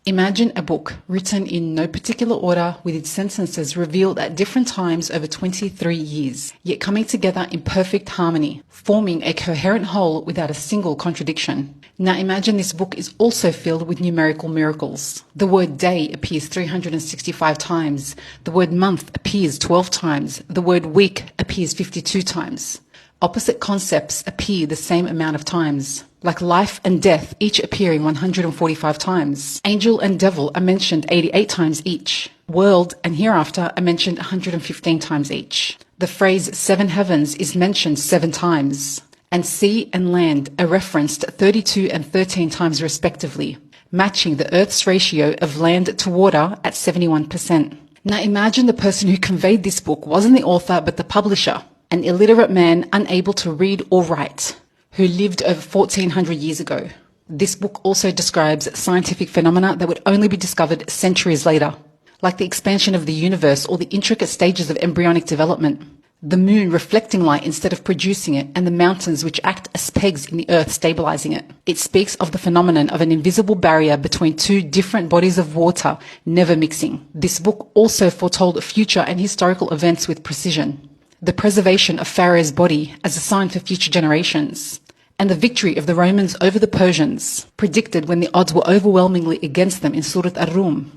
Imagine a book written in no particular order with its sentences revealed at different times over 23 years, yet coming together in perfect harmony, forming a coherent whole without a single contradiction. Now imagine this book is also filled with numerical miracles. The word day appears 365 times, the word month appears 12 times, the word week appears 52 times. Opposite concepts appear the same amount of times, like life and death each appearing 145 times. Angel and devil are mentioned 88 times each. World and hereafter are mentioned 115 times each. The phrase seven heavens is mentioned 7 times. And sea and land are referenced 32 and 13 times respectively, matching the Earth's ratio of land to water at 71%. Now imagine the person who conveyed this book wasn't the author but the publisher, an illiterate man unable to read or write, who lived over 1400 years ago. This book also describes scientific phenomena that would only be discovered centuries later, like the expansion of the universe or the intricate stages of embryonic development, the moon reflecting light instead of producing it, and the mountains which act as pegs in the earth stabilizing it. It speaks of the phenomenon of an invisible barrier between two different bodies of water never mixing. This book also foretold future and historical events with precision. The preservation of Pharaoh's body as a sign for future generations, and the victory of the Romans over the Persians, predicted when the odds were overwhelmingly against them in Surat Ar-Rum.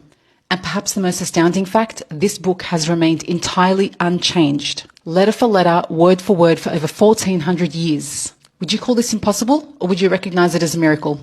And perhaps the most astounding fact, this book has remained entirely unchanged, letter for letter, word for over 1400 years. Would you call this impossible, or would you recognize it as a miracle?